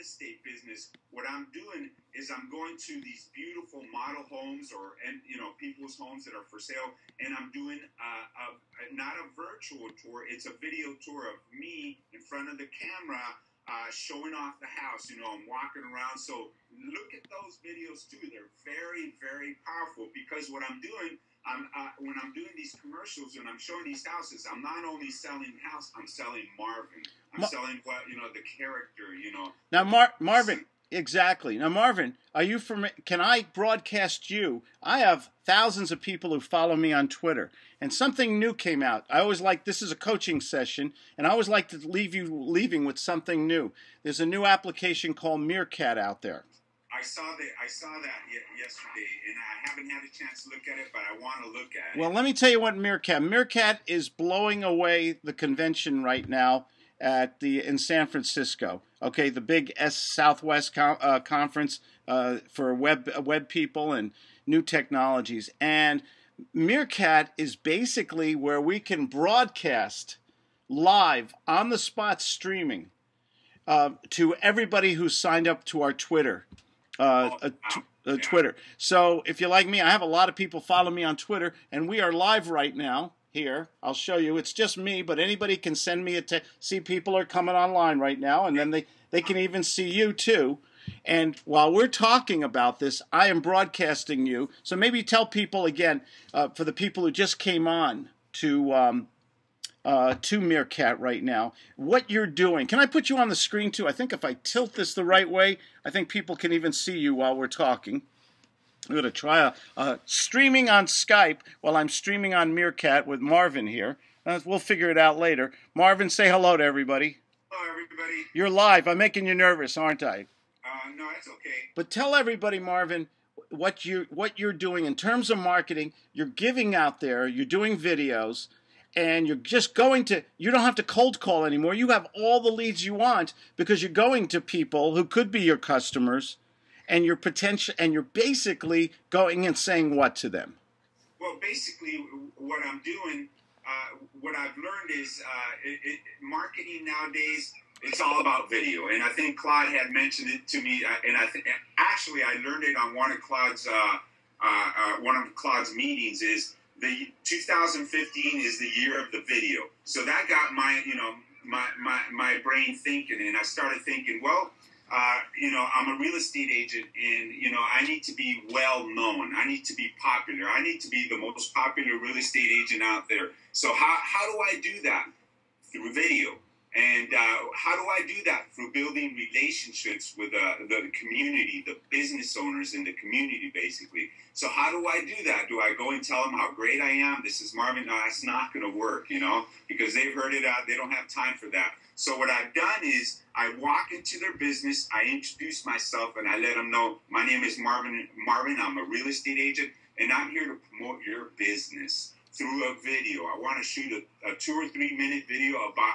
estate business, what I'm doing is I'm going to these beautiful model homes people's homes that are for sale, and I'm doing not a virtual tour, it's a video tour of me in front of the camera showing off the house. I'm walking around. So look at those videos too. They're very, very powerful, because what I'm doing, when I'm doing these commercials and I'm showing these houses, I'm not only selling the house, I'm selling Marvin. I'm selling the character, Now, Marvin, exactly. Now, Marvin, can I broadcast you? I have thousands of people who follow me on Twitter, and something new came out. I always like, this is a coaching session, and I always like to leaving with something new. There's a new application called Meerkat out there. I saw that yesterday, and I haven't had a chance to look at it, but I want to look at it. Well, let me tell you what Meerkat is blowing away the convention right now in San Francisco. Okay, the big Southwest conference for web people and new technologies. And Meerkat is basically where we can broadcast live on the spot streaming to everybody who's signed up to our Twitter. Twitter. So if you're like me, I have a lot of people follow me on Twitter, and we are live right now. Here, I'll show you. It's just me, but anybody can send me a text. See, people are coming online right now, and then they can even see you too. And while we're talking about this, I am broadcasting you. So maybe tell people again, for the people who just came on to Meerkat right now, what you're doing. Can I put you on the screen too? I think if I tilt this the right way, I think people can even see you while we're talking. I'm going to try streaming on Skype while I'm streaming on Meerkat with Marvin here. We'll figure it out later. Marvin, say hello to everybody. Hello, everybody. You're live. I'm making you nervous, aren't I? No, that's okay. But tell everybody, Marvin, what you're doing in terms of marketing. You're giving out there. You're doing videos. And you're just you don't have to cold call anymore. You have all the leads you want because you're going to people who could be your customers. And you're basically going and saying what to them? Well, basically, what I'm doing, what I've learned is marketing nowadays, it's all about video. And I think Claude had mentioned it to me, and I think actually I learned it on one of Claude's meetings. Is the 2015 is the year of the video. So that got my brain thinking, and I started thinking, well, I'm a real estate agent, and, I need to be well known. I need to be popular. I need to be the most popular real estate agent out there. So how do I do that? Through video. And how do I do that? Through building relationships with the community, the business owners in the community, basically. So how do I do that? Do I go and tell them how great I am? This is Marvin. No, that's not going to work, because they've heard it out. They don't have time for that. So what I've done is I walk into their business, I introduce myself, and I let them know, my name is Marvin. I'm a real estate agent, and I'm here to promote your business through a video. I want to shoot a 2 or 3 minute video about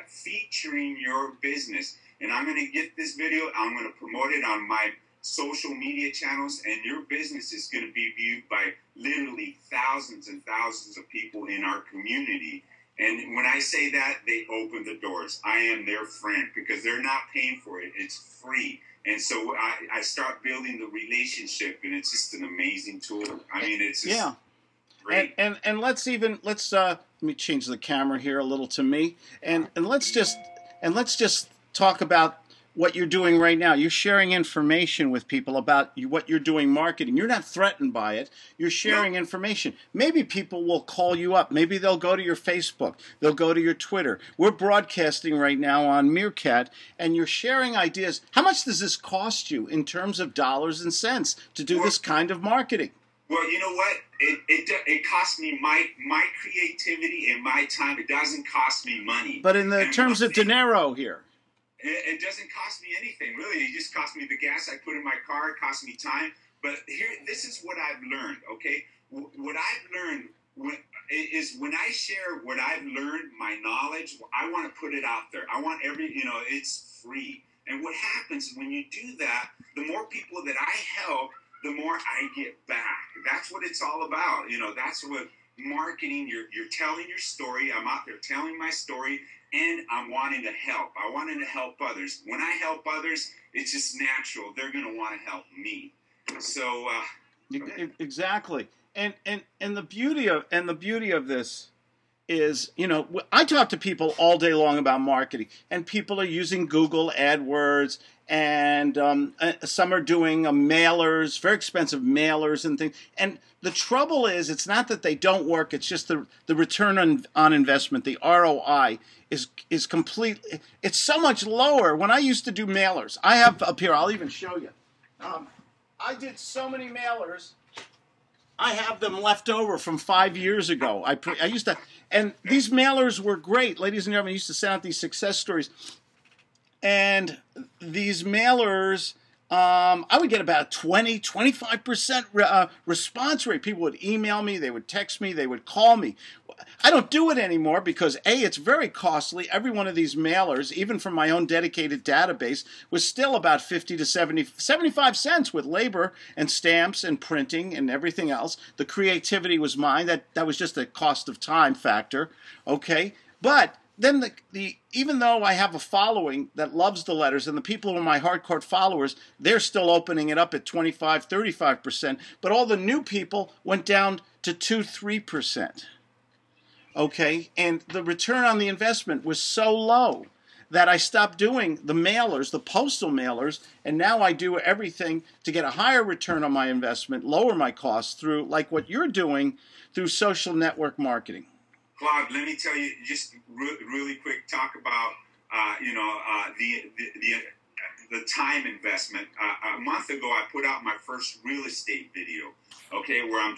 featuring your business. And I'm going to get this video, I'm going to promote it on my social media channels, and your business is going to be viewed by literally thousands and thousands of people in our community. And when I say that, they open the doors. I am their friend because they're not paying for it. It's free. And so I start building the relationship, and it's just an amazing tool. I mean, it's just great. And let's let me change the camera here a little to me, and let's just talk about what you're doing right now. You're sharing information with people about what you're doing marketing. You're not threatened by it. You're sharing information. Maybe people will call you up. Maybe they'll go to your Facebook. They'll go to your Twitter. We're broadcasting right now on Meerkat, and you're sharing ideas. How much does this cost you in terms of dollars and cents to do this kind of marketing? Well, you know what? It costs me my creativity and my time. It doesn't cost me money. But in the terms of dinero here. It doesn't cost me anything, really. It just costs me the gas I put in my car. It costs me time. But this is what I've learned, okay? What I've learned is when I share what I've learned, my knowledge, I want to put it out there. I want it's free. And what happens when you do that, the more people that I help, the more I get back. That's what it's all about. That's what marketing, you're telling your story. I'm out there telling my story, and I'm wanting to help. I wanted to help others. When I help others, it's just natural. They're going to want to help me. So exactly. And the beauty of this is, you know, I talk to people all day long about marketing, and people are using Google AdWords, and some are doing mailers, very expensive mailers and things. And the trouble is, it's not that they don't work; it's just the return on investment, the ROI is completely. It's so much lower. When I used to do mailers, I have up here. I'll even show you. I did so many mailers. I have them left over from 5 years ago. I used to, and these mailers were great, ladies and gentlemen. I used to send out these success stories, and these mailers, I would get about 25% response rate. People would email me, they would text me, they would call me. I don't do it anymore because A, it's very costly. Every one of these mailers, even from my own dedicated database, was still about 50 to 75 cents with labor and stamps and printing and everything else. The creativity was mine. That was just a cost of time factor. Okay, but then even though I have a following that loves the letters, and the people who are my hardcore followers, they're still opening it up at 25, 35%. But all the new people went down to 2, 3%. Okay, and the return on the investment was so low that I stopped doing the mailers, the postal mailers, and now I do everything to get a higher return on my investment, lower my costs through, like what you're doing, through social network marketing. Claude, let me tell you just really quick, talk about, the time investment. A month ago, I put out my first real estate video, okay, where I'm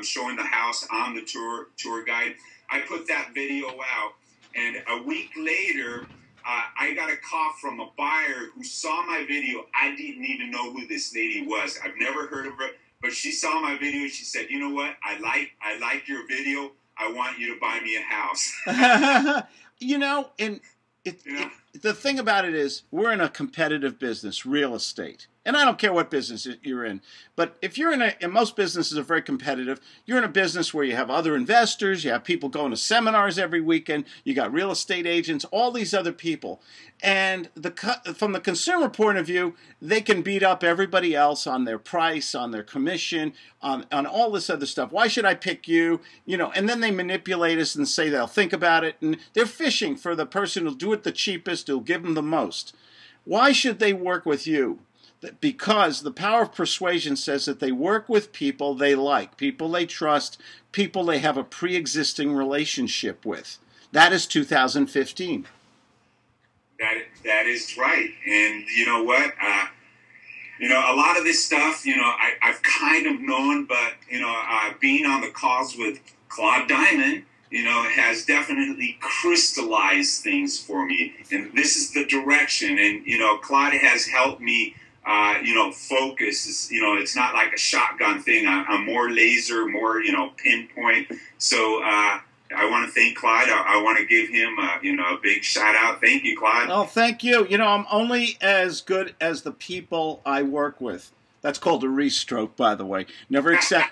showing the house. I'm the tour guide. I put that video out, and a week later, I got a call from a buyer who saw my video. I didn't even know who this lady was. I've never heard of her, but she saw my video. She said, "You know what? I like your video. I want you to buy me a house." You know, and the thing about it is, we're in a competitive business, real estate. And I don't care what business you're in. But if you're and most businesses are very competitive, you're in a business where you have other investors, you have people going to seminars every weekend, you got real estate agents, all these other people. And from the consumer point of view, they can beat up everybody else on their price, on their commission, on all this other stuff. Why should I pick you? You know, and then they manipulate us and say they'll think about it. And they're fishing for the person who'll do it the cheapest, who'll give them the most. Why should they work with you? Because the power of persuasion says that they work with people they like, people they trust, people they have a pre-existing relationship with. That is 2015. That is right. And you know what? A lot of this stuff, I've kind of known, but, being on the calls with Claude Diamond, has definitely crystallized things for me. And this is the direction. And, Claude has helped me focus. It's not like a shotgun thing. I'm more laser, more, pinpoint. So I want to thank Claude. I want to give him, a big shout out. Thank you, Claude. Oh, thank you. I'm only as good as the people I work with. That's called a restroke, by the way. Never accept.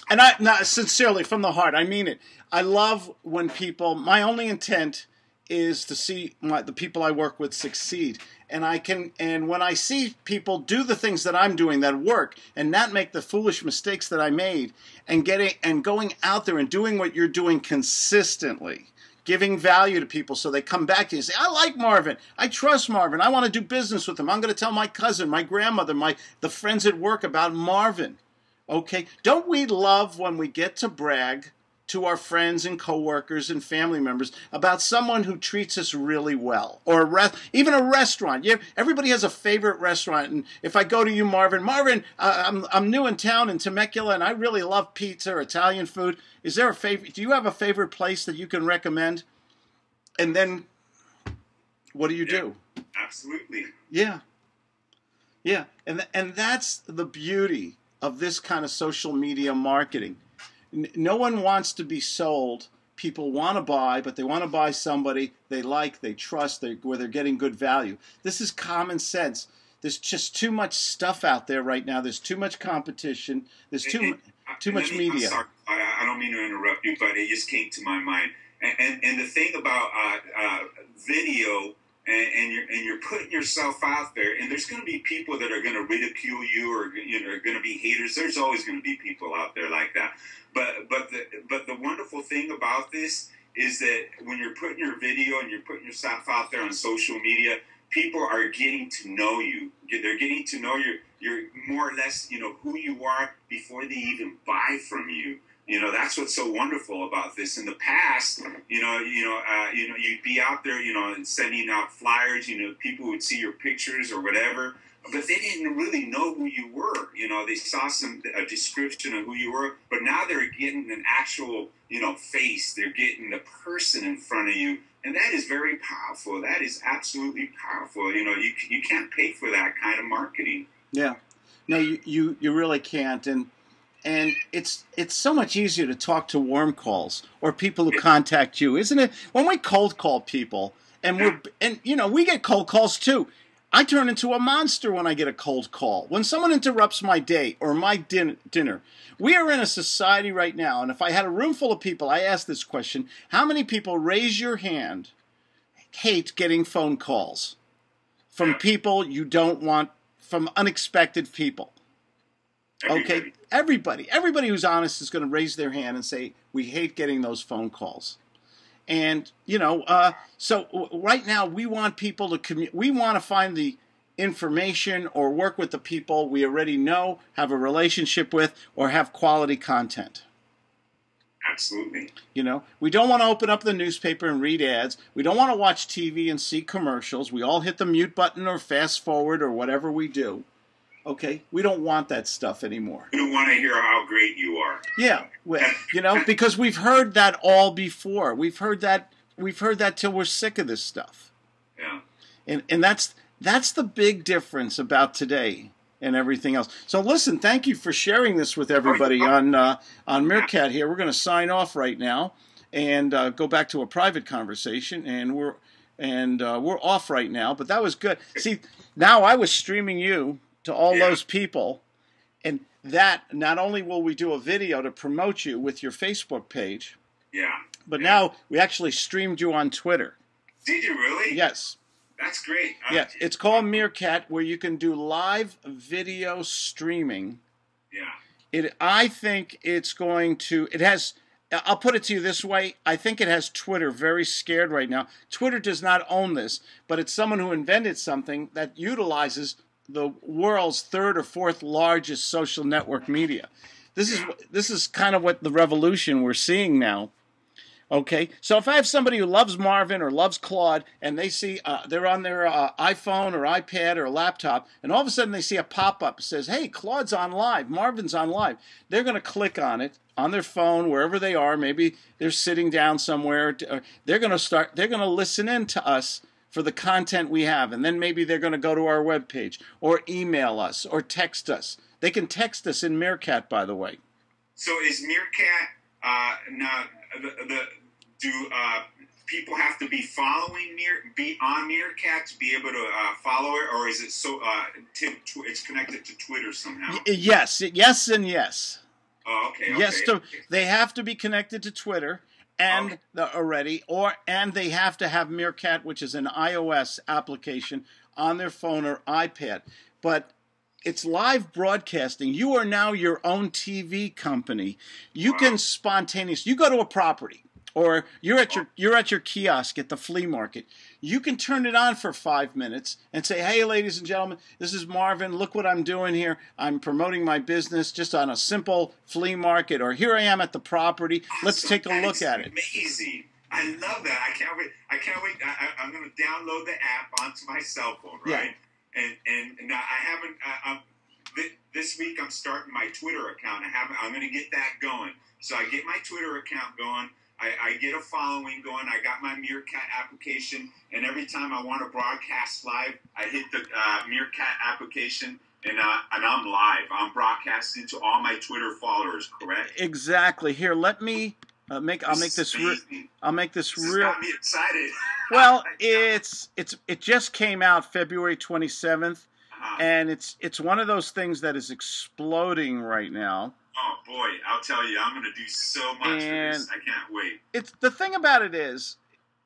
And sincerely, from the heart, I mean it. I love when people, my only intent is to see the people I work with succeed. And when I see people do the things that I'm doing that work and not make the foolish mistakes that I made, and going out there and doing what you're doing consistently, giving value to people so they come back to you and say, I like Marvin, I trust Marvin, I want to do business with him, I'm going to tell my cousin, my grandmother, the friends at work about Marvin. Okay? Don't we love when we get to brag to our friends and coworkers and family members about someone who treats us really well, or even a restaurant? Everybody has a favorite restaurant, and if I go to you, Marvin, I'm new in town in Temecula, and I really love pizza or Italian food. Is there a favorite? Do you have a favorite place that you can recommend? And then, what do you do? Absolutely. Yeah, and that's the beauty of this kind of social media marketing. No one wants to be sold. People want to buy, but they want to buy somebody they like, they trust, where they're getting good value. This is common sense. There's just too much stuff out there right now. There's too much competition. There's too much media. I'm sorry, I don't mean to interrupt you, but it just came to my mind. And the thing about video, and you're putting yourself out there, and there's going to be people that are going to ridicule you, or are going to be haters. There's always going to be people out there like that. But the wonderful thing about this is that when you're putting your video and you're putting yourself out there on social media, people are getting to know you. They're getting to know you're more or less, who you are before they even buy from you. That's what's so wonderful about this. In the past, you'd be out there, sending out flyers. People would see your pictures or whatever, but they didn't really know who you were. They saw a description of who you were, but now they're getting an actual, face. They're getting the person in front of you, and that is very powerful. That is absolutely powerful. You can't pay for that kind of marketing. Yeah, no, you really can't, and it's so much easier to talk to warm calls or people who contact you, isn't it? When we cold call people, and we get cold calls too. I turn into a monster when I get a cold call. When someone interrupts my day or my dinner. We are in a society right now, and if I had a room full of people, I ask this question: how many people, raise your hand, hate getting phone calls from people you don't want, from unexpected people? Okay, everybody who's honest is going to raise their hand and say, we hate getting those phone calls. And, so right now we want people to we want to find the information or work with the people we already know, have a relationship with, or have quality content. Absolutely. We don't want to open up the newspaper and read ads. We don't want to watch TV and see commercials. We all hit the mute button or fast forward or whatever we do. Okay, we don't want that stuff anymore. We don't want to hear how great you are. Yeah, because we've heard that all before. We've heard that till we're sick of this stuff. Yeah. And that's the big difference about today and everything else. So listen, thank you for sharing this with everybody on Meerkat here. We're going to sign off right now and go back to a private conversation, and we're off right now. But that was good. See, now I was streaming you to all those people, and that not only will we do a video to promote you with your Facebook page, but now we actually streamed you on Twitter. Did you really? Yes. That's great. Yeah, it's called Meerkat, where you can do live video streaming. Yeah. I think it's going to. It has. I'll put it to you this way. I think it has Twitter very scared right now. Twitter does not own this, but it's someone who invented something that utilizes the world's third or fourth largest social network media. This is kind of what the revolution we're seeing now. Okay, so if I have somebody who loves Marvin or loves Claude, and they see they're on their iPhone or iPad or laptop, and all of a sudden they see a pop-up that says, "Hey, Claude's on live, Marvin's on live," they're going to click on it on their phone, wherever they are. Maybe they're sitting down somewhere. They're going to listen in to us for the content we have, and then maybe they're going to go to our webpage or email us or text us. They can text us in Meerkat, by the way. So is Meerkat now? Do people have to be following be on Meerkat to be able to follow it, or is it so it's connected to Twitter somehow? Yes, and yes. Oh, okay. Yes, they have to be connected to Twitter and and they have to have Meerkat, which is an iOS application, on their phone or iPad. But it's live broadcasting. You are now your own TV company. You can spontaneously. You go to a property, or you're at your kiosk at the flea market. You can turn it on for 5 minutes and say, "Hey, ladies and gentlemen, this is Marvin. Look what I'm doing here. I'm promoting my business just on a simple flea market, or here I am at the property. Let's take a look at it." Amazing. I love that. I can't wait. I'm going to download the app onto my cell phone, right? Yeah. And now I haven't. This week I'm starting my Twitter account. I'm going to get that going. So I get my Twitter account going. I get a following going. I got my Meerkat application, and every time I want to broadcast live, I hit the Meerkat application, and I'm live. I'm broadcasting to all my Twitter followers. Correct? Exactly. Here, let me I'll make this real. Got me excited. Well, it just came out February 27th, and it's one of those things that is exploding right now. Oh boy, I'll tell you, I'm going to do so much for this. I can't wait. It's the thing about it is,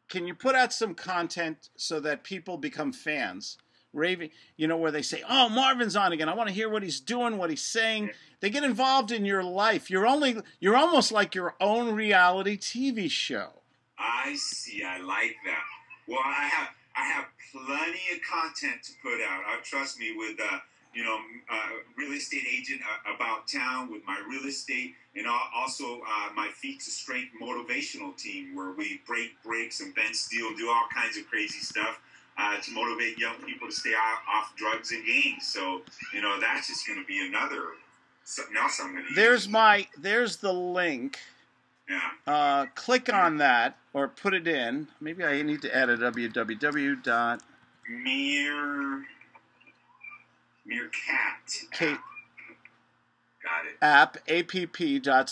can you put out some content so that people become fans? Raving, where they say, "Oh, Marvin's on again. I want to hear what he's doing, what he's saying." Yeah. They get involved in your life. You're almost like your own reality TV show. I see. I like that. Well, I have plenty of content to put out. Trust me, with real estate agent about town, with my real estate, and also my Feet to Strength motivational team, where we break bricks and bend steel and do all kinds of crazy stuff to motivate young people to stay off drugs and gangs. So that's just going to be something else I'm going to use. There's the link. Yeah. Click on that or put it in. Maybe I need to add a www. Meerkat. Got it.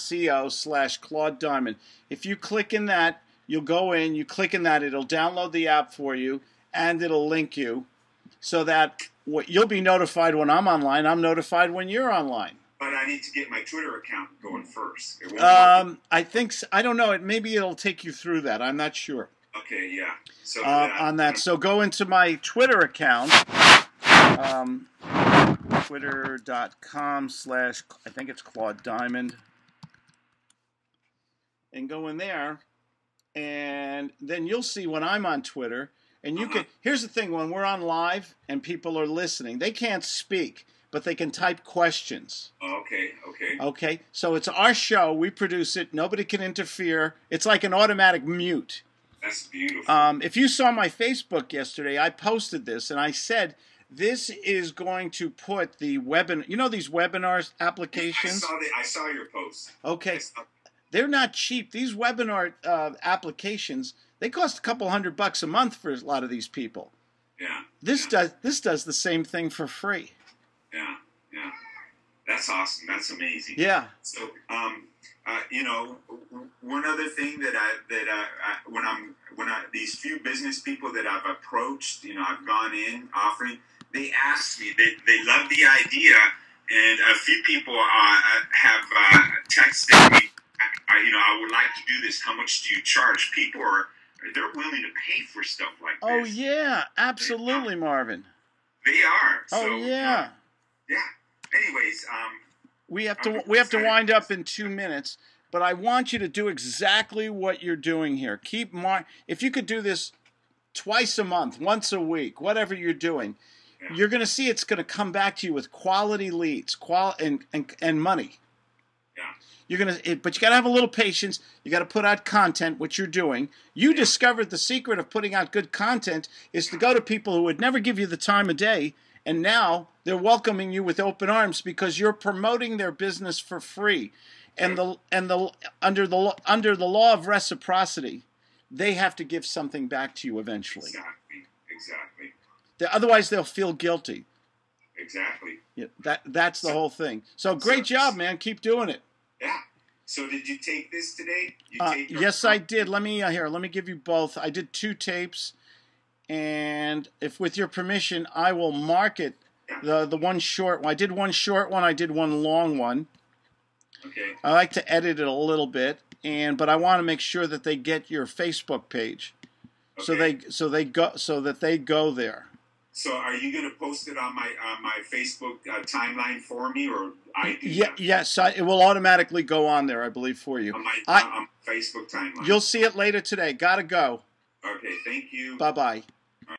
app.co/Claude Diamond. If you click in that, you'll go in, you click in that, it'll download the app for you, and it'll link you so that you'll be notified when I'm online. I'm notified when you're online. But I need to get my Twitter account going first. I don't know. Maybe it'll take you through that. I'm not sure. Okay, yeah. So on that, so go into my Twitter account, twitter.com/ I think it's Claude Diamond, and go in there, and then you'll see when I'm on Twitter. And you can. Here's the thing: when we're on live and people are listening, they can't speak, but they can type questions. Okay. So it's our show. We produce it. Nobody can interfere. It's like an automatic mute. That's beautiful. If you saw my Facebook yesterday, I posted this, and I said this is going to put the webinar. These webinar applications. I saw your post. Okay. They're not cheap. These webinar applications, they cost a couple $100 a month for a lot of these people. Yeah. This does the same thing for free. Yeah. That's awesome. That's amazing. Yeah. So, one other thing when these few business people that I've approached, I've gone in offering, they ask me, they love the idea, and a few people have texted me, I would like to do this. How much do you charge? People they're willing to pay for stuff like this. Oh yeah, absolutely, Marvin. They are. Oh yeah. Yeah. Anyways, we have to wind up in 2 minutes, but I want you to do exactly what you're doing here. If you could do this twice a month, once a week, whatever you're doing, you're going to see it's going to come back to you with quality leads, and money. Yeah. But you got to have a little patience. You got to put out content, which you're doing. You discovered the secret of putting out good content is to go to people who would never give you the time of day, and now they're welcoming you with open arms because you're promoting their business for free. And under the law of reciprocity, they have to give something back to you eventually. Exactly. Otherwise, they'll feel guilty. Exactly. Yeah, that's the whole thing. So great job, man. Keep doing it. Yeah. So did you take this today? Yes, I did. Let me give you both. I did 2 tapes, and if with your permission, I will market the one short one. I did one short one. I did one long one. Okay. I like to edit it a little bit, but I want to make sure that they get your Facebook page, so that they go there. So are you going to post it on my Facebook timeline for me, or I do? Yes, it will automatically go on there, I believe, for you. On my Facebook timeline. You'll see it later today. Gotta go. Okay, thank you. Bye-bye.